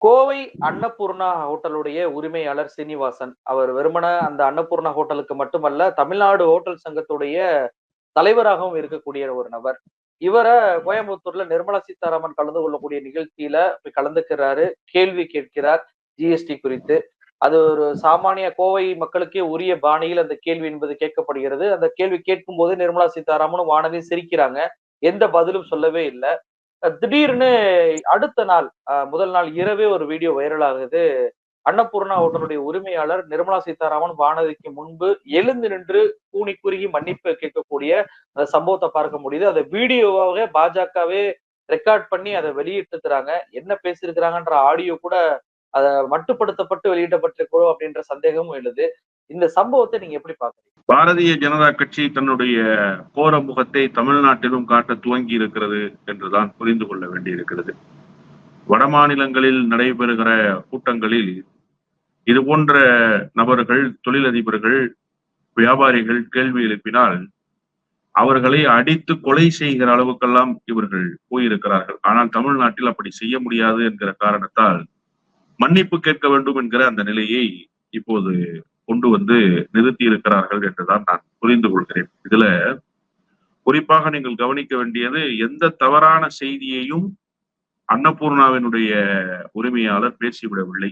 கோவை அன்னபூர்ணா ஹோட்டலுடைய உரிமையாளர் சீனிவாசன். அவர் வெறுமன அந்த அன்னபூர்ணா ஹோட்டலுக்கு மட்டுமல்ல, தமிழ்நாடு ஹோட்டல் சங்கத்துடைய தலைவராகவும் இருக்கக்கூடிய ஒரு நபர். இவர கோயம்புத்தூர்ல நிர்மலா சீதாராமன் கலந்து கொள்ளக்கூடிய நிகழ்ச்சியில போய் கலந்துக்கிறாரு. கேள்வி கேட்கிறார் ஜிஎஸ்டி குறித்து. அது ஒரு சாமானிய கோவை மக்களுக்கே உரிய பாணியில் அந்த கேள்வி என்பது கேட்கப்படுகிறது. அந்த கேள்வி கேட்கும்போது நிர்மலா சீதாராமனும் வானதி சிரிக்கிறாங்க. எந்த பதிலும் சொல்லவே இல்ல. திடீர்னு அடுத்த நாள் முதல் நாள் இரவே ஒரு வீடியோ வைரல் ஆகுது. அன்னபூர்ணா ஹோட்டலுடைய உரிமையாளர் நிர்மலா சீதாராமன் வானதிக்கு முன்பு எழுந்து நின்று கூனி குறுகி மன்னிப்பு கேட்கக்கூடிய அந்த சம்பவத்தை பார்க்க முடியுது. அந்த வீடியோவாக பாஜகவே ரெக்கார்ட் பண்ணி அதை வெளியிட்டிருக்கிறாங்க. என்ன பேசியிருக்கிறாங்கன்ற ஆடியோ கூட அத மட்டுப்படுத்தப்பட்டு வெளியிடப்பட்டிருக்கிறோம் அப்படின்ற சந்தேகமும் எழுது. இந்த சம்பவத்தை நீங்க எப்படி பாக்குறீங்க? பாரதிய ஜனதா கட்சி தன்னுடைய கோர முகத்தை தமிழ்நாட்டிலும் காட்ட துவங்கி இருக்கிறது என்றுதான் புரிந்து கொள்ள வேண்டியிருக்கிறது. வட மாநிலங்களில் நடைபெறுகிற கூட்டங்களில் இது போன்ற நபர்கள், தொழிலதிபர்கள், வியாபாரிகள் கேள்வி எழுப்பினால் அவர்களை அடித்து கொலை செய்கிற அளவுக்கெல்லாம் இவர்கள் போயிருக்கிறார்கள். ஆனால் தமிழ்நாட்டில் அப்படி செய்ய முடியாது என்கிற காரணத்தால் மன்னிப்பு கேட்க வேண்டும் என்கிற அந்த நிலையை இப்போது கொண்டு வந்து நிறுத்தி இருக்கிறார்கள் என்றுதான் நான் புரிந்து கொள்கிறேன். இதுல குறிப்பாக நீங்கள் கவனிக்க வேண்டியது, எந்த தவறான செய்தியையும் அன்னபூர்ணாவினுடைய உரிமையாளர் பேசிவிடவில்லை.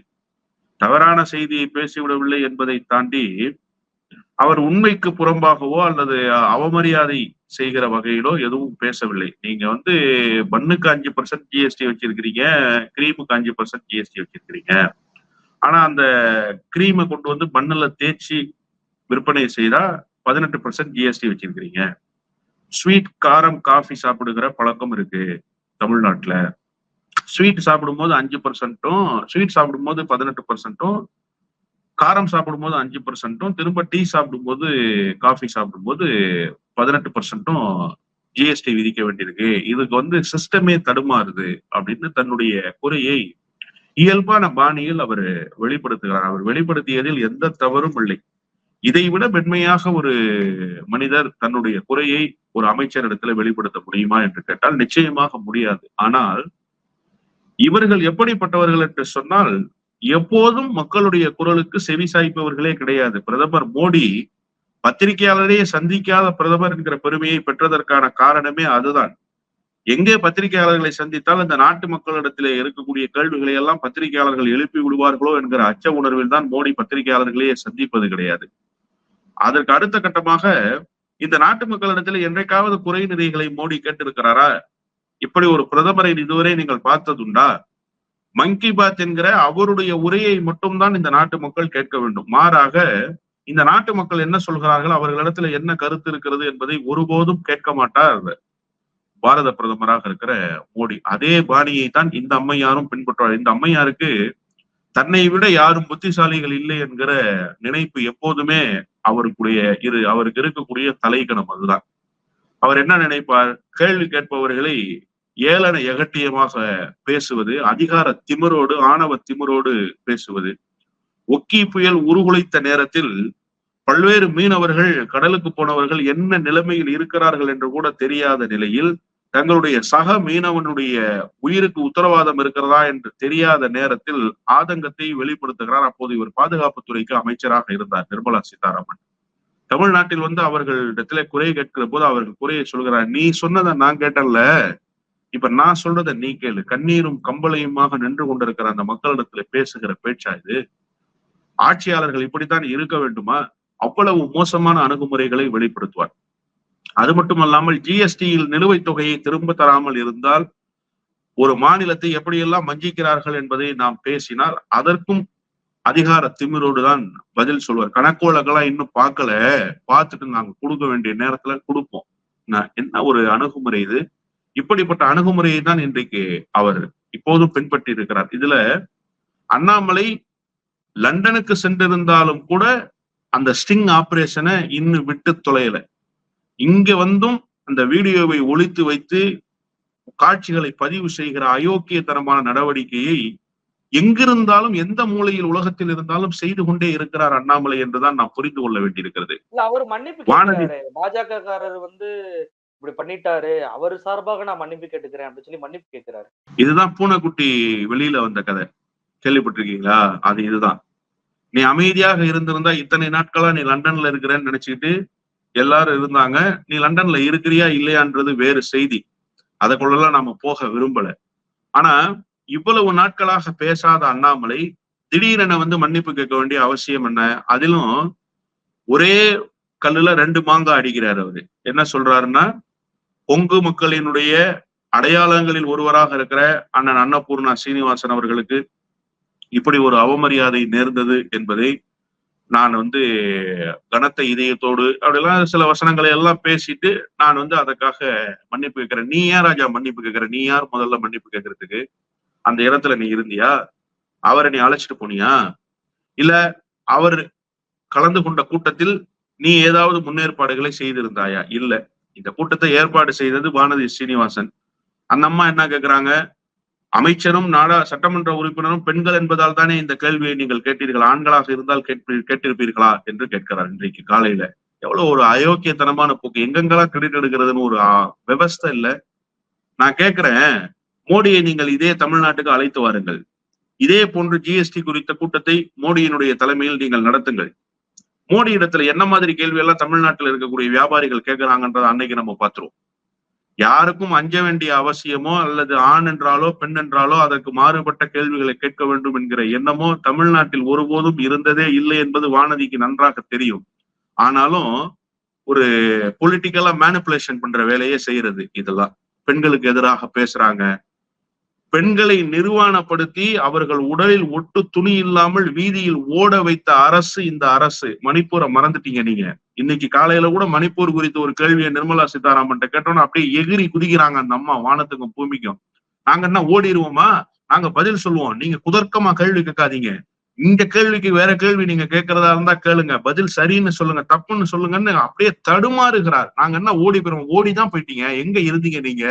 தவறான செய்தியை பேசிவிடவில்லை என்பதை தாண்டி அவர் உண்மைக்கு புறம்பாகவோ அல்லது அவமரியாதை செய்கிற வகையிலோ எதுவும் பேசவில்லை. நீங்க பன்னுக்கு 5% ஜிஎஸ்டி வச்சிருக்கிறீங்க, கிரீமுக்கு 5% ஜிஎஸ்டி வச்சிருக்கிறீங்க. ஆனா அந்த கிரீமை கொண்டு வந்து பன்னுல தேய்ச்சி விற்பனை செய்தா 18% ஜிஎஸ்டி வச்சிருக்கிறீங்க. ஸ்வீட், காரம், காஃபி சாப்பிடுகிற பழக்கம் இருக்கு தமிழ்நாட்டுல. ஸ்வீட் சாப்பிடும்போது 5%, ஸ்வீட் சாப்பிடும்போது 18%, காரம் சாப்பிடும்போது 5%, திரும்ப டீ சாப்பிடும்போது, காஃபி சாப்பிடும்போது 18% ஜிஎஸ்டி விதிக்க வேண்டியிருக்கு. இதுக்கு சிஸ்டமே தடுமாறுது அப்படின்னு தன்னுடைய குறையை இயல்பான பாணியில் அவர் வெளிப்படுத்துகிறார். அவர் வெளிப்படுத்தியதில் எந்த தவறும் இல்லை. இதைவிட மென்மையாக ஒரு மனிதர் தன்னுடைய குறையை ஒரு அமைச்சரிடத்துல வெளிப்படுத்த முடியுமா என்று கேட்டால் நிச்சயமாக முடியாது. ஆனால் இவர்கள் எப்படிப்பட்டவர்கள் என்று சொன்னால், எப்போதும் மக்களுடைய குரலுக்கு செவி சாய்ப்பவர்களே கிடையாது. பிரதமர் மோடி பத்திரிகையாளரையே சந்திக்காத பிரதமர் என்கிற பெருமையை பெற்றதற்கான காரணமே அதுதான். எங்கே பத்திரிகையாளர்களை சந்தித்தால் இந்த நாட்டு மக்களிடத்திலே இருக்கக்கூடிய கேள்விகளை எல்லாம் பத்திரிகையாளர்கள் எழுப்பி விடுவார்களோ என்கிற அச்ச உணர்வில் தான் மோடி பத்திரிகையாளர்களையே சந்திப்பது கிடையாது. அதற்கு அடுத்த கட்டமாக இந்த நாட்டு மக்களிடத்தில் என்றைக்காவது குறை நிறைகளை மோடி கேட்டிருக்கிறாரா? இப்படி ஒரு பிரதமரை இதுவரை நீங்கள் பார்த்ததுண்டா? மன் கி பாத் என்கிற அவருடைய உரையை மட்டும்தான் இந்த நாட்டு மக்கள் கேட்க வேண்டும். மாறாக இந்த நாட்டு மக்கள் என்ன சொல்கிறார்கள், அவர்களிடத்துல என்ன கருத்து இருக்கிறது என்பதை ஒருபோதும் கேட்க மாட்டார் பாரத பிரதமராக இருக்கிற மோடி. அதே பாணியை தான் இந்த அம்மையாரும் பின்பற்றுவார். இந்த அம்மையாருக்கு தன்னை விட யாரும் புத்திசாலிகள் இல்லை என்கிற நினைப்பு எப்போதுமே அவருக்கு இருக்கக்கூடிய தலைக்கணம் அதுதான். அவர் என்ன நினைப்பார்? கேள்வி கேட்பவர்களை ஏளன எகட்டியமாக பேசுவது, அதிகார திமிரோடு, ஆணவ திமிரோடு பேசுவது. ஒக்கி புயல் உருகுலைத்த நேரத்தில் பல்வேறு மீனவர்கள், கடலுக்கு போனவர்கள் என்ன நிலைமையில் இருக்கிறார்கள் என்று கூட தெரியாத நிலையில், தங்களுடைய சக மீனவனுடைய உயிருக்கு உத்தரவாதம் இருக்கிறதா என்று தெரியாத நேரத்தில் ஆதங்கத்தை வெளிப்படுத்துகிறார். அப்போது இவர் பாதுகாப்புத்துறைக்கு அமைச்சராக இருந்தார், நிர்மலா சீதாராமன். தமிழ்நாட்டில் அவர்களிடத்துல குறை கேட்கிற போது அவர்கள் குறையை சொல்கிறார். நீ சொன்னதை நான் கேட்டல, இப்ப நான் சொல்றதை நீ கேளு. கண்ணீரும் கம்பளையுமாக நின்று கொண்டிருக்கிற அந்த மக்களிடத்துல பேசுகிற பேச்சா இது? ஆட்சியாளர்கள் இப்படித்தான் இருக்க வேண்டுமா? அவ்வளவு மோசமான அணுகுமுறைகளை வெளிப்படுத்துவார். அது மட்டுமல்லாமல் ஜிஎஸ்டியில் நிலுவைத் தொகையை திரும்ப தராமல் இருந்தால் ஒரு மாநிலத்தை எப்படியெல்லாம் வஞ்சிக்கிறார்கள் என்பதை நாம் பேசினால் அதற்கும் அதிகார திமிரோடு தான் பதில் சொல்வார். கணக்கோலங்கள்லாம் இன்னும் பார்க்கல, பார்த்துட்டு நாங்க கொடுக்க வேண்டிய நேரத்துல கொடுப்போம். என்ன ஒரு அணுகுமுறை இது? இப்படிப்பட்ட அணுகுமுறையை தான் இன்றைக்கு அவர் இப்போதும் பின்பற்றி இருக்கிறார். இதுல அண்ணாமலை லண்டனுக்கு சென்றிருந்தாலும் கூட அந்த ஸ்டிங் ஆபரேஷனை இன்னும் விட்டு தொலையல. இங்க அந்த வீடியோவை ஒளித்து வைத்து காட்சிகளை பதிவு செய்கிற அயோக்கியத்தனமான நடவடிக்கையை எங்கிருந்தாலும் எந்த மூலையில் உலகத்தில் இருந்தாலும் செய்து கொண்டே இருக்கிறார் அண்ணாமலை என்றுதான் நாம் புரிந்து கொள்ள வேண்டியிருக்கிறது. அவர் மன்னிப்பு பாஜக காரர் இப்படி பண்ணிட்டாரு, அவர் சார்பாக நான் மன்னிப்பு கேட்டுக்கிறேன் அப்படின்னு சொல்லி மன்னிப்பு கேட்கிறாரு. இதுதான் பூனைக்குட்டி வெளியில வந்த கதை. கேள்விப்பட்டிருக்கீங்களா? அது இதுதான். நீ அமைதியாக இருந்திருந்தா இத்தனை நாட்களா நீ லண்டன்ல இருக்கிறேன்னு நினைச்சுக்கிட்டு எல்லாரும் இருந்தாங்க. நீ லண்டன்ல இருக்கிறியா இல்லையான்றது வேறு செய்தி. அதற்குள்ளெல்லாம் நாம போக விரும்பல. ஆனா இவ்வளவு நாட்களாக பேசாத அண்ணாமலை திடீரென மன்னிப்பு கேட்க வேண்டிய அவசியம் என்ன? அதிலும் ஒரே கல்லுல 2 மாங்காய் அடிக்கிறாரு அவரு. என்ன சொல்றாருன்னா, கொங்கு மக்களினுடைய அடையாளங்களில் ஒருவராக இருக்கிற அண்ணன் அன்னபூர்ணா சீனிவாசன் அவர்களுக்கு இப்படி ஒரு அவமரியாதை நேர்ந்தது என்பதை நான் கனத்த இதயத்தோடு அப்படிலாம் சில வசனங்களை எல்லாம் பேசிட்டு நான் அதற்காக மன்னிப்பு கேட்கிறேன். நீ ஏன் ராஜா மன்னிப்பு கேட்கிற? நீ யார் முதல்ல மன்னிப்பு கேட்கறதுக்கு? அந்த இடத்துல நீ இருந்தியா? அவரை நீ அழைச்சிட்டு போனியா? இல்ல அவர் கலந்து கொண்ட கூட்டத்தில் நீ ஏதாவது முன்னேற்பாடுகளை செய்திருந்தாயா? இல்ல. இந்த கூட்டத்தை ஏற்பாடு செய்தது வானதி சீனிவாசன். அந்த அம்மா என்ன கேட்கிறாங்க? அமைச்சரும் சட்டமன்ற உறுப்பினரும் பெண்கள் என்பதால் தானே இந்த கேள்வியை நீங்கள் கேட்டீர்கள், ஆண்களாக இருந்தால் கேட்டிருப்பீர்களா என்று கேட்கிறார். இன்றைக்கு காலையில எவ்வளவு ஒரு அயோக்கியத்தனமான போக்கு! எங்கெங்கெல்லாம் கிரெடிட் எடுக்கிறதுன்னு ஒரு விவஸ்தை இல்ல. நான் கேட்கிறேன், மோடியை நீங்கள் இதே தமிழ்நாட்டுக்கு அழைத்து வாருங்கள். இதே போன்று ஜிஎஸ்டி குறித்த கூட்டத்தை மோடியினுடைய தலைமையில் நீங்கள் நடத்துங்கள். மோடி இடத்துல என்ன மாதிரி கேள்வி எல்லாம் தமிழ்நாட்டில் இருக்கக்கூடிய வியாபாரிகள் கேட்கிறாங்கன்றதை அன்னைக்கு நம்ம பார்த்துருவோம். யாருக்கும் அஞ்ச வேண்டிய அவசியமோ அல்லது ஆண் என்றாலோ பெண் என்றாலோ அதற்கு மாறுபட்ட கேள்விகளை கேட்க வேண்டும் என்கிற எண்ணமோ தமிழ்நாட்டில் ஒருபோதும் இருந்ததே இல்லை என்பது வானதிக்கு நன்றாக தெரியும். ஆனாலும் ஒரு பொலிட்டிக்கலா மேனிபுலேஷன் பண்ற வேலையே செய்யறது. இதெல்லாம் பெண்களுக்கு எதிராக பேசுறாங்க. பெண்களை நிர்வாணப்படுத்தி அவர்கள் உடலில் ஒட்டு துணி இல்லாமல் வீதியில் ஓட வைத்த அரசு இந்த அரசு. மணிப்பூரை மறந்துட்டீங்க நீங்க. இன்னைக்கு காலையில கூட மணிப்பூர் குறித்த ஒரு கேள்வியை நிர்மலா சீதாராமன் கேட்டோம்னா அப்படியே எகிரி குதிக்கிறாங்க அந்த அம்மா, வானத்துக்கும் பூமிக்கும். நாங்க என்ன ஓடிடுவோமா? நாங்க பதில் சொல்லுவோம். நீங்க குதர்க்கமா கேள்வி கேட்காதீங்க. இந்த கேள்விக்கு வேற கேள்வி நீங்க கேட்கறதா இருந்தா கேளுங்க, பதில் சரின்னு சொல்லுங்க, தப்புன்னு சொல்லுங்கன்னு அப்படியே தடுமாறுகிறார். நாங்க என்ன ஓடி போயிருவோம்? ஓடிதான் போயிட்டீங்க. எங்க இருந்தீங்க நீங்க?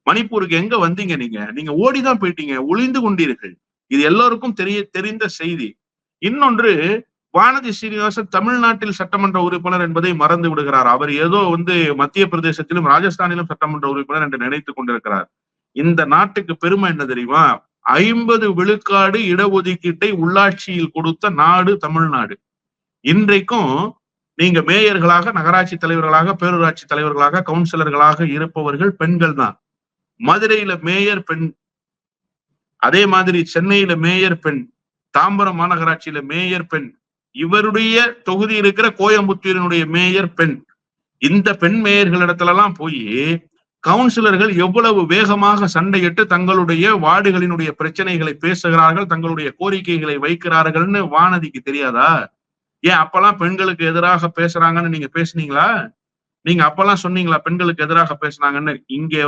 மணிப்பூருக்கு எங்க வந்தீங்க நீங்க? நீங்க ஓடிதான் போயிட்டீங்க, ஒளிந்து கொண்டீர்கள். இது எல்லோருக்கும் தெரிந்த செய்தி. இன்னொன்று, வானதி சீனிவாசன் தமிழ்நாட்டில் சட்டமன்ற உறுப்பினர் என்பதை மறந்து விடுகிறார். அவர் ஏதோ மத்திய பிரதேசத்திலும் ராஜஸ்தானிலும் சட்டமன்ற உறுப்பினர் என்று நினைத்துக் கொண்டிருக்கிறார். இந்த நாட்டுக்கு பெருமை என்ன தெரியுமா? 50 விழுக்காடு இடஒதுக்கீட்டை உள்ளாட்சியில் கொடுத்த நாடு தமிழ்நாடு. இன்றைக்கும் நீங்க மேயர்களாக, நகராட்சி தலைவர்களாக, பேரூராட்சி தலைவர்களாக, கவுன்சிலர்களாக இருப்பவர்கள் பெண்கள் தான். மதுரையில மேயர் பெண், அதே மாதிரி சென்னையில மேயர் பெண், தாம்பரம் மாநகராட்சியில மேயர் பெண், இவருடைய தொகுதி இருக்கிற கோயம்புத்தூரினுடைய மேயர் பெண். இந்த பெண் மேயர்களிடத்துல எல்லாம் போய் கவுன்சிலர்கள் எவ்வளவு வேகமாக சண்டையிட்டு தங்களுடைய வார்டுகளினுடைய பிரச்சனைகளை பேசுகிறார்கள், தங்களுடைய கோரிக்கைகளை வைக்கிறார்கள்னு வானதிக்கு தெரியாதா? ஏன் அப்பெல்லாம் பெண்களுக்கு எதிராக பேசுறாங்கன்னு நீங்க பேசுனீங்களா? நீங்க அப்பெல்லாம் சொன்னீங்களா பெண்களுக்கு எதிராக பேசுனாங்கன்னு? இங்க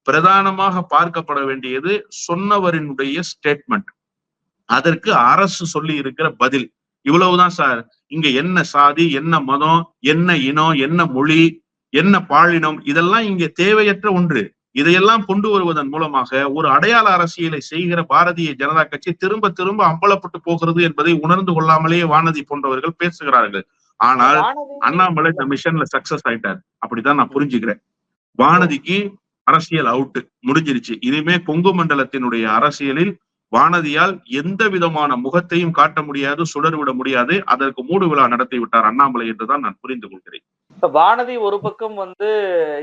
பிரதானமாக பார்க்கப்பட வேண்டியது சொன்னவரினுடைய ஸ்டேட்மெண்ட், அதற்கு அரசு சொல்லி இருக்கிற பதில். இவ்வளவுதான் சார். இங்க என்ன சாதி, என்ன மதம், என்ன இனம், என்ன மொழி, என்ன பாலினம், இதெல்லாம் இங்க தேவையற்ற ஒன்று. இதையெல்லாம் கொண்டு வருவதன் மூலமாக ஒரு அடையாள அரசியலை செய்கிற பாரதிய ஜனதா கட்சி திரும்ப திரும்ப அம்பலப்பட்டு போகிறது என்பதை உணர்ந்து கொள்ளாமலேயே வானதி போன்றவர்கள் பேசுகிறார்கள். ஆனால் அண்ணாமலை இந்த மிஷன்ல சக்சஸ் ஆயிட்டார். அப்படிதான் நான் புரிஞ்சுக்கிறேன். வானதிக்கு அரசியல் அவுட் முடிஞ்சிருச்சு. இனிமே கொங்கு மண்டலத்தினுடைய அரசியலில் வானதியால் எந்த விதமான முகத்தையும் காட்ட முடியாது, சுடர்விட முடியாது. அதற்கு மூடு விழா நடத்தி விட்டார் அண்ணாமலை என்றுதான் நான் புரிந்து கொள்கிறேன். வானதி ஒரு பக்கம்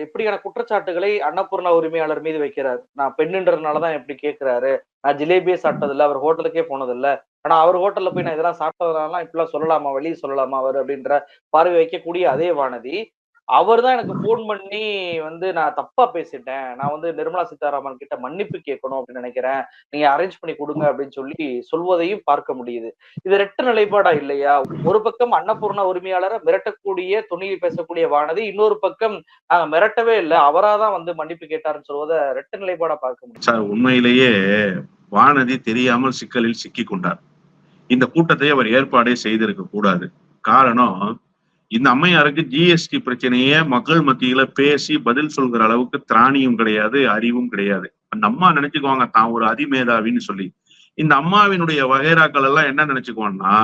இப்படியான குற்றச்சாட்டுகளை அன்னபூர்ணா உரிமையாளர் மீது வைக்கிறார். நான் பெண்ணுன்றதுனாலதான் எப்படி கேட்கிறாரு, நான் ஜிலேபியே சாப்பிட்டதில்ல, அவர் ஹோட்டலுக்கே போனதில்ல, ஆனா அவர் ஹோட்டல்ல போய் நான் இதெல்லாம் சாப்பிட்டதுனால இப்படிலாம் சொல்லலாமா, வெளியே சொல்லலாமா அவர் அப்படின்ற பார்வை வைக்கக்கூடிய அதே வானதி, அவர் தான் எனக்கு போன் பண்ணி நான் தப்பா பேசிட்டேன், நான் நிர்மலா சீதாராமன் கிட்ட மன்னிப்பு கேட்கணும் அப்படின்னு நினைக்கிறேன், நீங்க அரேஞ்ச் பண்ணி கொடுங்க அப்படின்னு சொல்லி சொல்வதையும் பார்க்க முடியுது. இது ரெட்ட நிலைப்பாடா இல்லையா? ஒரு பக்கம் அன்னபூர்ணா உரிமையாளரை மிரட்டக்கூடிய துணியில் பேசக்கூடிய வானதி, இன்னொரு பக்கம் நாங்க மிரட்டவே இல்லை, அவராதான் மன்னிப்பு கேட்டாருன்னு சொல்வதை ரெட்ட நிலைப்பாடா பார்க்க முடியும். சார், உண்மையிலேயே வானதி தெரியாமல் சிக்கலில் சிக்கி கொண்டார். இந்த கூட்டத்தை அவர் ஏற்பாடே செய்திருக்க கூடாது. காரணம், இந்த அம்மையாருக்கு ஜிஎஸ்டி பிரச்சனைய மக்கள் மத்தியில பேசி பதில் சொல்கிற அளவுக்கு திராணியும் கிடையாது, அறிவும் கிடையாது. அந்த அம்மா நினைச்சுக்குவாங்க தான் ஒரு அதிமேதாவின்னு சொல்லி. இந்த அம்மாவினுடைய வகைராக்கள் எல்லாம் என்ன நினைச்சுக்குவான்னா,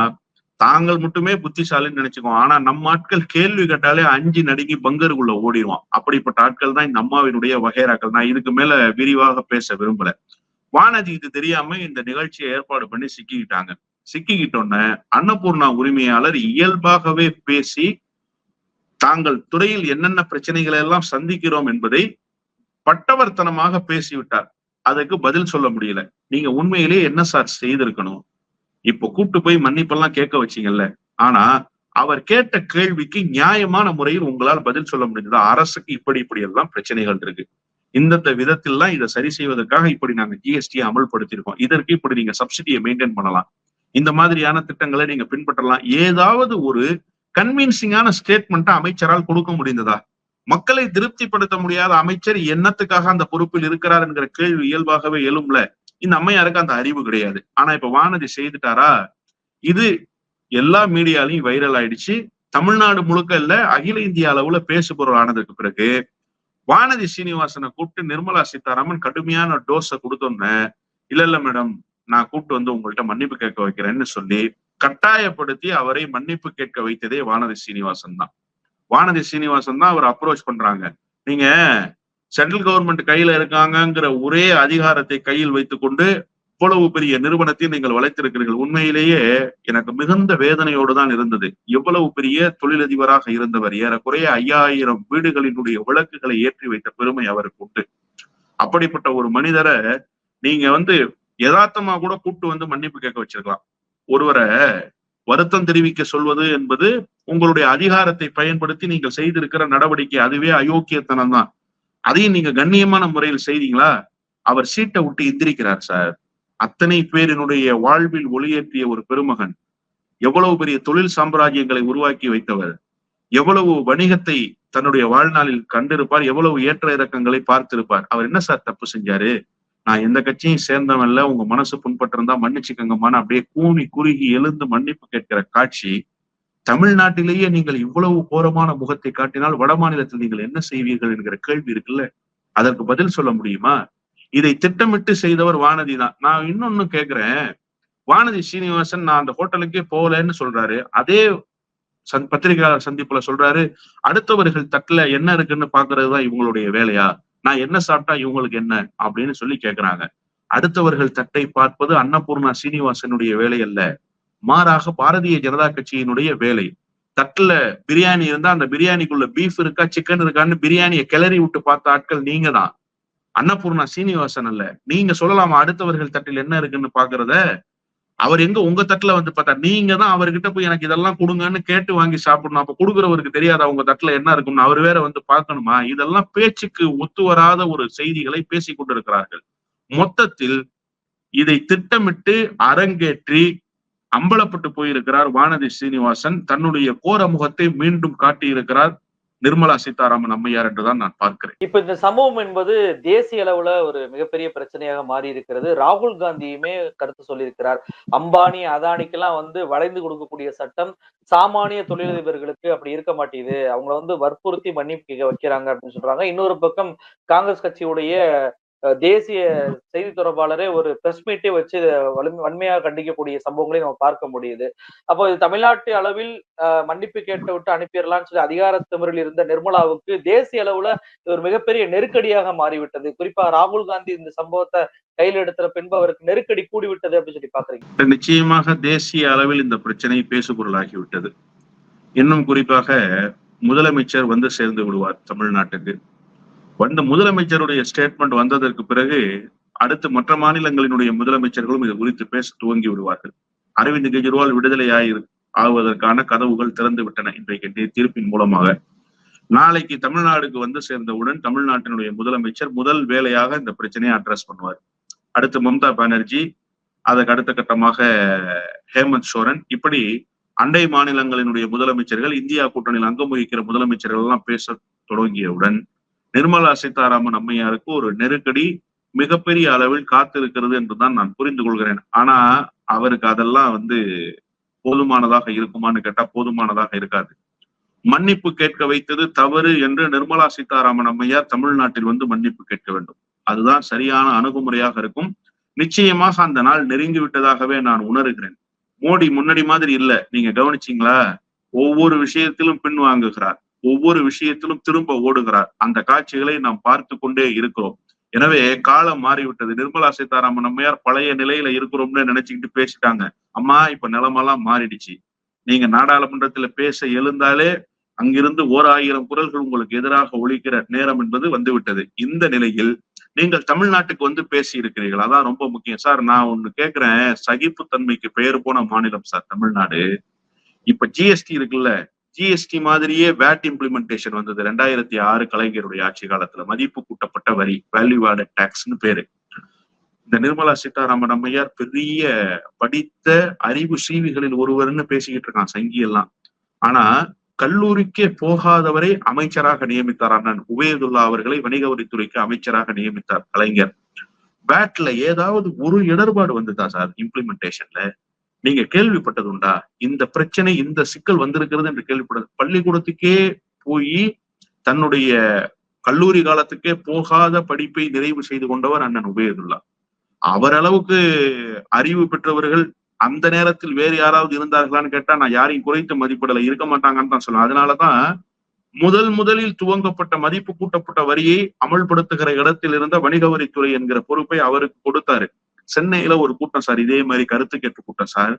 தாங்கள் மட்டுமே புத்திசாலின்னு நினைச்சுக்குவோம். ஆனா நம்ம ஆட்கள் கேள்வி கேட்டாலே 5 நடுங்கி பங்கருக்குள்ள ஓடிடுவான். அப்படிப்பட்ட ஆட்கள் தான் இந்த அம்மாவினுடைய வகைராக்கள். நான் இதுக்கு மேல விரிவாக பேச விரும்பல. வானதி இது தெரியாம இந்த நிகழ்ச்சியை ஏற்பாடு பண்ணி சிக்கிக்கிட்டாங்க. சிக்கிக்கிட்டோன்ன அன்னபூர்ணா உரிமையாளர் இயல்பாகவே பேசி தாங்கள் துறையில் என்னென்ன பிரச்சனைகளை எல்லாம் சந்திக்கிறோம் என்பதை பட்டவர்த்தனமாக பேசிவிட்டார். அதுக்கு பதில் சொல்ல முடியல. நீங்க உண்மையிலேயே என்ன சார் செய்திருக்கணும்? இப்போ கூப்பிட்டு போய் மன்னிப்பெல்லாம் கேட்க வச்சீங்கல்ல, ஆனா அவர் கேட்ட கேள்விக்கு நியாயமான முறையில் உங்களால் பதில் சொல்ல முடிஞ்சதா? அரசுக்கு இப்படி இப்படி எல்லாம் பிரச்சனைகள் இருக்கு, இந்தந்த விதத்திலாம் இதை சரி செய்வதற்காக இப்படி நாங்க ஜிஎஸ்டியை அமல்படுத்தியிருக்கோம், இதற்கு இப்படி நீங்க சப்சிடியை மெயின்டைன் பண்ணலாம், இந்த மாதிரியான திட்டங்களை நீங்க பின்பற்றலாம், ஏதாவது ஒரு கன்வின்சிங்கான ஸ்டேட்மெண்ட்டை அமைச்சரால் கொடுக்க முடிந்ததா? மக்களை திருப்திப்படுத்த முடியாத அமைச்சர் என்னத்துக்காக அந்த பொறுப்பில் இருக்கிறார் என்கிற கேள்வி இயல்பாகவே எழும்ல. இந்த அம்மையாருக்கு அந்த அறிவு கிடையாது. ஆனா இப்ப வானதி செய்துட்டாரா? இது எல்லா மீடியாலையும் வைரல் ஆயிடுச்சு. தமிழ்நாடு முழுக்க இல்ல, அகில இந்திய அளவுல பேசுபொருள் ஆனதுக்கு பிறகு வானதி சீனிவாசனை கூப்பிட்டு நிர்மலா சீதாராமன் கடுமையான டோஸை கொடுத்தோன்னு, இல்ல மேடம், நான் கூப்பிட்டு வந்து உங்கள்கிட்ட மன்னிப்பு கேட்க வைக்கிறேன்னு சொல்லி கட்டாயப்படுத்தி அவரை மன்னிப்பு கேட்க வைத்ததே வானதி சீனிவாசன் தான். வானதி சீனிவாசன் தான் அவர் அப்ரோச் பண்றாங்க. நீங்க சென்ட்ரல் கவர்மெண்ட் கையில இருக்காங்கிற ஒரே அதிகாரத்தை கையில் வைத்துக் கொண்டு இவ்வளவு பெரிய நிறுவனத்தை நீங்கள் வளைத்திருக்கிறீர்கள். உண்மையிலேயே எனக்கு மிகுந்த வேதனையோடு தான் இருந்தது. எவ்வளவு பெரிய தொழிலதிபராக இருந்தவர், ஏறக்குறைய 5000 வீடுகளினுடைய விளக்குகளை ஏற்றி வைத்த பெருமை அவருக்கு உண்டு. அப்படிப்பட்ட ஒரு மனிதரை நீங்க யதார்த்தமா கூட கூப்பிட்டு வந்து மன்னிப்பு கேட்க வச்சிருக்கலாம். ஒருவரை வருத்தம் தெரிவிக்க சொல்வது என்பது உங்களுடைய அதிகாரத்தை பயன்படுத்தி நீங்கள் செய்திருக்கிற நடவடிக்கை, அதுவே அயோக்கியத்தனம் தான். அதையும் நீங்க கண்ணியமான முறையில் செய்தீங்களா? அவர் சீட்டை விட்டு எந்திரிக்கிறார் சார். அத்தனை பேரினுடைய வாழ்வில் ஒளியேற்றிய ஒரு பெருமகன், எவ்வளவு பெரிய தொழில் சாம்ராஜ்யங்களை உருவாக்கி வைத்தவர், எவ்வளவு வணிகத்தை தன்னுடைய வாழ்நாளில் கண்டிருப்பார், எவ்வளவு ஏற்ற இறக்கங்களை பார்த்திருப்பார். அவர் என்ன சார் தப்பு செஞ்சாரு? நான் எந்த கட்சியும் சேர்ந்தவன்ல, உங்க மனசு புண்பட்டிருந்தா மன்னிச்சுக்கங்கம்மான்னு அப்படியே கூனி குறுகி எழுந்து மன்னிப்பு கேட்கிற காட்சி. தமிழ்நாட்டிலேயே நீங்கள் இவ்வளவு கோரமான முகத்தை காட்டினால் வட மாநிலத்தில் நீங்கள் என்ன செய்வீர்கள் என்கிற கேள்வி இருக்குல்ல, அதற்கு பதில் சொல்ல முடியுமா? இதை திட்டமிட்டு செய்தவர் வானதி தான். நான் இன்னொன்னு கேட்கிறேன், வானதி சீனிவாசன் நான் அந்த ஹோட்டலுக்கே போகலன்னு சொல்றாரு. அதே பத்திரிகையாளர் சந்திப்புல சொல்றாரு, அடுத்தவர்கள் தட்டுல என்ன இருக்குன்னு பாக்குறதுதான் இவங்களுடைய வேலையா? நான் என்ன சாப்பிட்டா இவங்களுக்கு என்ன அப்படின்னு சொல்லி கேட்கிறாங்க. அடுத்தவர்கள் தட்டை பார்ப்பது அன்னபூர்ணா சீனிவாசனுடைய வேலை அல்ல, மாறாக பாரதிய ஜனதா கட்சியினுடைய வேலை. தட்டுல பிரியாணி இருந்தா அந்த பிரியாணிக்குள்ள பீஃப் இருக்கா சிக்கன் இருக்கான்னு பிரியாணியை கிளறி விட்டு பார்த்த ஆட்கள் நீங்க தான், அன்னபூர்ணா சீனிவாசன் அல்ல. நீங்க சொல்லலாமா அடுத்தவர்கள் தட்டில் என்ன இருக்குன்னு பாக்குறத? அவர் எங்க உங்க தட்டுல பார்த்தா நீங்க தான் அவர்கிட்ட போய் எனக்கு இதெல்லாம் கொடுங்கன்னு கேட்டு வாங்கி சாப்பிடணும். அப்ப கொடுக்குறவருக்கு தெரியாதா உங்க தட்டுல என்ன இருக்கும்னு? அவர் வேற பார்க்கணுமா? இதெல்லாம் பேச்சுக்கு ஒத்து வராத ஒரு செய்திகளை பேசிக் கொண்டிருக்கிறார்கள். மொத்தத்தில் இதை திட்டமிட்டு அரங்கேற்றி அம்பலப்பட்டு போயிருக்கிறார் வானதி சீனிவாசன். தன்னுடைய கோர முகத்தை மீண்டும் காட்டியிருக்கிறார் நிர்மலா சீதாராமன் அம்மையார் என்றுதான் நான் பார்க்கிறேன். இப்ப இந்த சம்பவம் என்பது தேசிய அளவுல ஒரு மிகப்பெரிய பிரச்சனையாக மாறி இருக்கிறது. ராகுல் காந்தியுமே கருத்து சொல்லியிருக்கிறார். அம்பானி அதானிக்கெல்லாம் வளைந்து கொடுக்கக்கூடிய சட்டம் சாமானிய தொழிலதிபர்களுக்கு அப்படி இருக்க மாட்டேங்குது, அவங்கள வற்புறுத்தி மன்னிப்பு கேட்க வைக்கிறாங்க அப்படின்னு சொல்றாங்க. இன்னொரு பக்கம் காங்கிரஸ் கட்சியுடைய தேசிய செய்தி தொடர்பாளரே ஒரு பிரஸ் மீட்டே வச்சு வன்மையாக கண்டிக்கக்கூடிய சம்பவங்களை நம்ம பார்க்க முடியுது. அப்போ இது தமிழ்நாட்டு அளவில் மன்னிப்பு கேட்டு விட்டு அனுப்பிடலாம்னு சொல்லி அதிகார திமிரில் இருந்த நிர்மலாவுக்கு தேசிய அளவுல ஒரு மிகப்பெரிய நெருக்கடியாக மாறிவிட்டது. குறிப்பா ராகுல் காந்தி இந்த சம்பவத்தை கையில் எடுத்த பின்பு அவருக்கு நெருக்கடி கூடிவிட்டது அப்படின்னு சொல்லி பாக்குறீங்க? நிச்சயமாக தேசிய அளவில் இந்த பிரச்சனை பேசுபொருளாகிவிட்டது. இன்னும் குறிப்பாக முதலமைச்சர் சேர்ந்து விடுவார் தமிழ்நாட்டுக்கு. முதலமைச்சருடைய ஸ்டேட்மெண்ட் வந்ததற்கு பிறகு அடுத்து மற்ற மாநிலங்களினுடைய முதலமைச்சர்களும் இது குறித்து பேச துவங்கி விடுவார்கள். அரவிந்த் கெஜ்ரிவால் விடுதலை ஆகுவதற்கான கதவுகள் திறந்து விட்டன இன்றைக்கு தீர்ப்பின் மூலமாக. நாளைக்கு தமிழ்நாடுக்கு சேர்ந்தவுடன் தமிழ்நாட்டினுடைய முதலமைச்சர் முதல் வேலையாக இந்த பிரச்சனையை அட்ரஸ் பண்ணுவார். அடுத்து மம்தா பானர்ஜி, அதற்கு அடுத்த கட்டமாக ஹேமந்த் சோரன், இப்படி அண்டை மாநிலங்களினுடைய முதலமைச்சர்கள், இந்தியா கூட்டணியில் அங்கம் வகிக்கிற முதலமைச்சர்கள் எல்லாம் பேச தொடங்கியவுடன் நிர்மலா சீதாராமன் அம்மையாருக்கு ஒரு நெருக்கடி மிகப்பெரிய அளவில் காத்திருக்கிறது என்றுதான் நான் புரிந்து கொள்கிறேன். ஆனா அவருக்கு அதெல்லாம் போதுமானதாக இருக்குமான்னு கேட்டா போதுமானதாக இருக்காது. மன்னிப்பு கேட்க வைத்தது தவறு என்று நிர்மலா சீதாராமன் அம்மையார் தமிழ்நாட்டில் மன்னிப்பு கேட்க வேண்டும். அதுதான் சரியான அணுகுமுறையாக இருக்கும். நிச்சயமாக அந்த நாள் நெருங்கி விட்டதாகவே நான் உணர்கிறேன். மோடி முன்னாடி மாதிரி இல்ல. நீங்க கவனிச்சீங்களா? ஒவ்வொரு விஷயத்திலும் பின்வாங்குகிறார், ஒவ்வொரு விஷயத்திலும் திரும்ப ஓடுகிறார். அந்த காட்சிகளை நாம் பார்த்து கொண்டே இருக்கிறோம். எனவே காலம் மாறிவிட்டது. நிர்மலா சீதாராமன் அம்மையார் பழைய நிலையில இருக்கிறோம்னு நினைச்சுக்கிட்டு பேசிட்டாங்க. அம்மா இப்ப நிலைமெல்லாம் மாறிடுச்சு. நீங்க நாடாளுமன்றத்துல பேச எழுந்தாலே அங்கிருந்து 1000 குரல்கள் உங்களுக்கு எதிராக ஒலிக்கிற நேரம் என்பது வந்துவிட்டது. இந்த நிலையில் நீங்கள் தமிழ்நாட்டுக்கு வந்து பேசி இருக்கிறீர்கள். அதான் ரொம்ப முக்கியம் சார். நான் ஒண்ணு கேட்கிறேன். சகிப்புத்தன்மைக்கு பெயர் போன மாநிலம் சார் தமிழ்நாடு. இப்ப ஜிஎஸ்டி இருக்குல்ல, ஜிஎஸ்டி மாதிரியே வேட் இம்ப்ளிமெண்டேஷன் வந்தது 2006 கலைஞருடைய ஆட்சி காலத்துல. மதிப்பு கூட்டப்பட்ட வரி, வேல்யூ ஆடட் டாக்ஸ்னு பேரு. இந்த நிர்மலா சீதாராமன் அம்மையார் பெரிய படித்த அறிவு சீவிகளில் ஒருவர்னு பேசிக்கிட்டு இருக்கான் சங்கி எல்லாம். ஆனா கல்லூரிக்கே போகாதவரை அமைச்சராக நியமித்தார் அண்ணன் உபயதுல்லா அவர்களை வணிக வரித்துறைக்கு அமைச்சராக நியமித்தார் கலைஞர். வேட்ல ஏதாவது ஒரு இடர்பாடு வந்துதா சார் இம்ப்ளிமெண்டேஷன்ல? நீங்க கேள்விப்பட்டது உண்டா? இந்த பிரச்சனை, இந்த சிக்கல் வந்திருக்கிறது என்று கேள்விப்பட்டது. பள்ளிக்கூடத்துக்கே போய் தன்னுடைய கல்லூரி காலத்துக்கே போகாத படிப்பை நிறைவு செய்து கொண்டவர் அண்ணன் உபயதுல்லா. அவர் அளவுக்கு அறிவு பெற்றவர்கள் அந்த நேரத்தில் வேறு யாராவது இருந்தார்களான்னு கேட்டா நான் யாரையும் குறைத்து மதிப்பிடல, இருக்க மாட்டாங்கன்னு தான் சொல்லுவேன். அதனாலதான் முதலில் துவங்கப்பட்ட மதிப்பு கூட்டப்பட்ட வரியை அமல்படுத்துகிற இடத்தில் இருந்த வணிக வரித்துறை என்கிற பொறுப்பை அவருக்கு கொடுத்தாரு. சென்னையில ஒரு கூட்டம் சார், இதே மாதிரி கருத்து கேட்டு கூட்டம் சார்.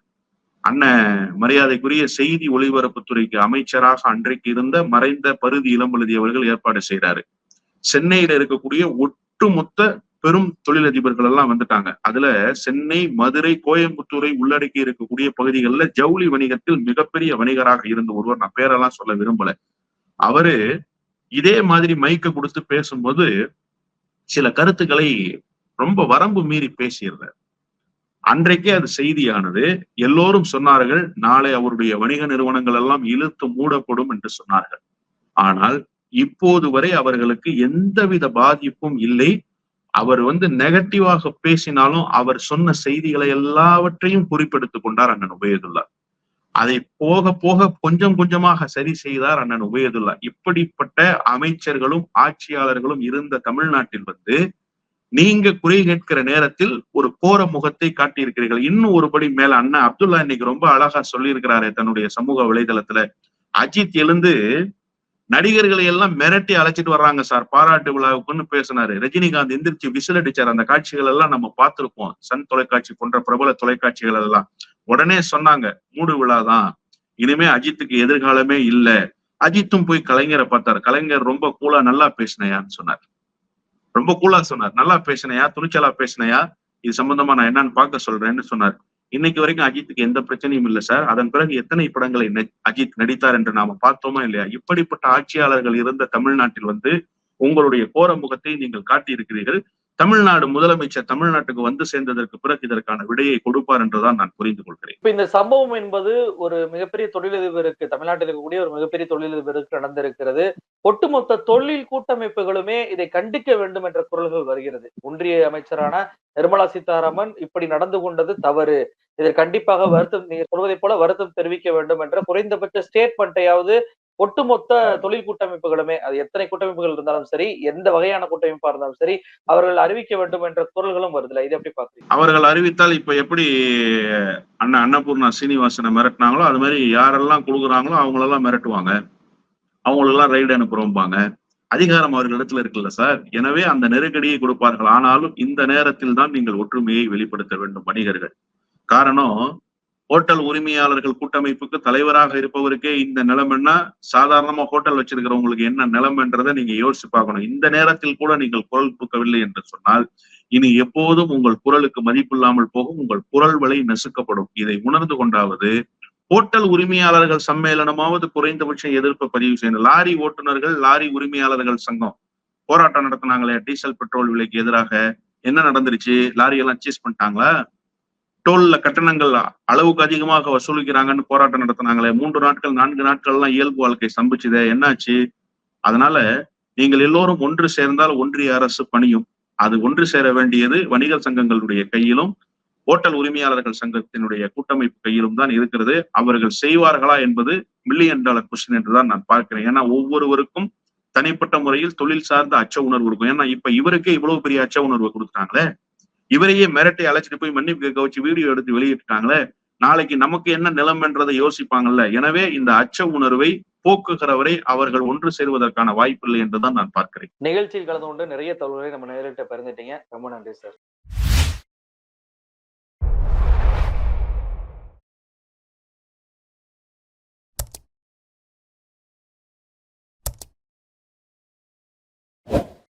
அண்ணன் மரியாதைக்குரிய செய்தி ஒளிபரப்புத்துறைக்கு அமைச்சராக அன்றைக்கு இருந்த மறைந்த பருதி இளம்பழுதி அவர்கள் ஏற்பாடு செய்யறாரு. சென்னையில இருக்கக்கூடிய ஒட்டுமொத்த பெரும் தொழிலதிபர்கள் எல்லாம் வந்துட்டாங்க. அதுல சென்னை, மதுரை, கோயம்புத்தூரை உள்ளடக்கி இருக்கக்கூடிய பகுதிகளில் ஜவுளி வணிகத்தில் மிகப்பெரிய வணிகராக இருந்த ஒருவர், நான் பேரெல்லாம் சொல்ல விரும்பல. அவரு இதே மாதிரி மைக்க கொடுத்து பேசும்போது சில கருத்துக்களை ரொம்ப வரம்பு மீறி பேசியிருந்தார். அன்றைக்கே அது செய்தியானது. எல்லோரும் சொன்னார்கள் நாளை அவருடைய வணிக நிறுவனங்கள் எல்லாம் இழுத்து மூடப்படும் என்று சொன்னார்கள். ஆனால் இப்போது வரை அவர்களுக்கு எந்தவித பாதிப்பும் இல்லை. அவர் நெகட்டிவாக பேசினாலும் அவர் சொன்ன செய்திகளை எல்லாவற்றையும் குறிப்பெடுத்துக் கொண்டார் அண்ணன் உபயதுல்லா. அதை போக போக கொஞ்சம் கொஞ்சமாக சரி செய்தார் அண்ணன் உபயதுல்லா. இப்படிப்பட்ட அமைச்சர்களும் ஆட்சியாளர்களும் இருந்த தமிழ்நாட்டில் நீங்க குறை கேட்கிற நேரத்தில் ஒரு கோர முகத்தை காட்டியிருக்கிறீர்கள். இன்னும் ஒருபடி மேல அண்ணன் அப்துல்லா இன்னைக்கு ரொம்ப அழகா சொல்லியிருக்கிறாரு தன்னுடைய சமூக வலைதளத்துல. அஜித் எழுந்து நடிகர்களை எல்லாம் மிரட்டி அழைச்சிட்டு வர்றாங்க சார் பாராட்டு விழாவுக்குன்னு பேசினாரு. ரஜினிகாந்த் எந்திரிச்சு விசில் அடிச்சார். அந்த காட்சிகள் எல்லாம் நம்ம பார்த்திருப்போம், சன் தொலைக்காட்சி போன்ற பிரபல தொலைக்காட்சிகள் எல்லாம். உடனே சொன்னாங்க மூடு விழாதான், இனிமே அஜித்துக்கு எதிர்காலமே இல்ல. அஜித்தும் போய் கலைஞரை பார்த்தாரு. கலைஞர் ரொம்ப கூலா நல்லா பேசினையான்னு சொன்னார். ரொம்ப கூலா சொன்னார், நல்லா பேசினையா, துணிச்சலா பேசினையா, இது சம்பந்தமா நான் என்னன்னு பார்க்க சொல்றேன்னு சொன்னார். இன்னைக்கு வரைக்கும் அஜித்துக்கு எந்த பிரச்சனையும் இல்லை சார். அதன் பிறகு எத்தனை படங்களை அஜித் நடித்தார் என்று நாம பார்த்தோமா இல்லையா? இப்படிப்பட்ட ஆட்சியாளர்கள் இருந்த தமிழ்நாட்டில் உங்களுடைய கோர முகத்தை நீங்கள் காட்டியிருக்கிறீர்கள். தமிழ்நாடு முதலமைச்சர் தமிழ்நாட்டுக்கு வந்து சேர்ந்ததற்கு பிறகு இதற்கான விடையை கொடுப்பார் என்றுதான் நான் புரிந்து கொள்கிறேன். இப்ப இந்த சம்பவம் என்பது ஒரு மிகப்பெரிய தொழிலதிபருக்கு, தமிழ்நாட்டில் இருக்கக்கூடிய ஒரு மிகப்பெரிய தொழிலதிபருக்கு நடந்திருக்கிறது. ஒட்டுமொத்த தொழில் கூட்டமைப்புகளுமே இதை கண்டிக்க வேண்டும் என்ற குரல்கள் வருகிறது. ஒன்றிய அமைச்சரான நிர்மலா சீதாராமன் இப்படி நடந்து கொண்டது தவறு, இதில் கண்டிப்பாக வருத்தம், நீங்க சொல்வதை போல வருத்தம் தெரிவிக்க வேண்டும் என்ற குறைந்தபட்ச ஸ்டேட்மெண்ட்டையாவது ஒட்டுமொத்த தொழில் கூட்டமைப்புகளுமே, அது எத்தனை கூட்டமைப்புகள் இருந்தாலும் சரி, எந்த வகையான கூட்டமைப்பா இருந்தாலும் சரி, அவர்கள் அறிவிக்க வேண்டும் என்ற குரல்களும் வருதுல. இது எப்படி பாக்குறீங்க? அவர்கள் அறிவித்தால் இப்ப எப்படி அன்னபூர்ணா சீனிவாசனை மிரட்டினாங்களோ அது மாதிரி யாரெல்லாம் கொடுக்குறாங்களோ அவங்களெல்லாம் மிரட்டுவாங்க, அவங்களெல்லாம் ரைடு அனுப்புறோம்பாங்க. அதிகாரம் அவர்களிடத்துல இருக்குல்ல சார். எனவே அந்த நெருக்கடியை கொடுப்பார்கள். ஆனாலும் இந்த நேரத்தில் தான் நீங்கள் ஒற்றுமையை வெளிப்படுத்த வேண்டும் வணிகர்கள். காரணம், ஹோட்டல் உரிமையாளர்கள் கூட்டமைப்புக்கு தலைவராக இருப்பவருக்கே இந்த நிலைமைன்னா சாதாரணமா ஹோட்டல் வச்சிருக்கிறவங்களுக்கு என்ன நிலைமைன்றதை நீங்க யோசிச்சு பார்க்கணும். இந்த நேரத்தில் கூட நீங்கள் குரல் கொடுக்கவில்லை என்று சொன்னால் இனி எப்போதும் உங்கள் குரலுக்கு மதிப்பில்லாமல் போகும், உங்கள் குரல் வலை நசுக்கப்படும். இதை உணர்ந்து கொண்டாவது ஹோட்டல் உரிமையாளர்கள் சம்மேளனமாவது குறைந்தபட்சம் எதிர்ப்பை பதிவு செய்யணும். லாரி ஓட்டுநர்கள், லாரி உரிமையாளர்கள் சங்கம் போராட்டம் நடத்தினாங்களே டீசல் பெட்ரோல் விலைக்கு எதிராக. என்ன நடந்துருச்சு? லாரி எல்லாம் சீஸ் பண்ணிட்டாங்களா? டோல்ல கட்டணங்கள் அளவுக்கு அதிகமாக வசூலிக்கிறாங்கன்னு போராட்டம் நடத்தினாங்களே, 3 நாட்கள் 4 நாட்கள்லாம் இயல்பு வாழ்க்கை சம்பிச்சுதே, என்னாச்சு? அதனால நீங்கள் எல்லோரும் ஒன்று சேர்ந்தால் ஒன்றிய அரசு பணியும். அது ஒன்று சேர வேண்டியது வணிகர் சங்கங்களுடைய கையிலும் ஹோட்டல் உரிமையாளர்கள் சங்கத்தினுடைய கூட்டமைப்பு கையிலும் தான் இருக்கிறது. அவர்கள் செய்வார்களா என்பது $1,000,000 கொஸ்டின் என்றுதான் நான் பார்க்கிறேன். ஏன்னா ஒவ்வொருவருக்கும் தனிப்பட்ட முறையில் தொழில் சார்ந்த அச்ச உணர்வு இருக்கும். ஏன்னா இப்ப இவருக்கே இவ்வளவு பெரிய அச்ச உணர்வு கொடுத்தாங்களே, இவரையே மிரட்டை அழைச்சிட்டு போய் மன்னிப்பு கேட்க வச்சு வீடியோ எடுத்து வெளியிட்டாங்களே, நாளைக்கு நமக்கு என்ன நிலைமைன்றதை யோசிப்பாங்கல்ல. எனவே இந்த அச்ச உணர்வை போக்குகிற வரை அவர்கள் ஒன்று சேருவதற்கான வாய்ப்பில்லை என்றுதான் நான் பார்க்கிறேன். நிகழ்ச்சியில் கலந்து கொண்டு நிறைய தகவல்களை நம்ம நேரிட்ட பகிர்ந்துட்டீங்க. ரொம்ப நன்றி சார்.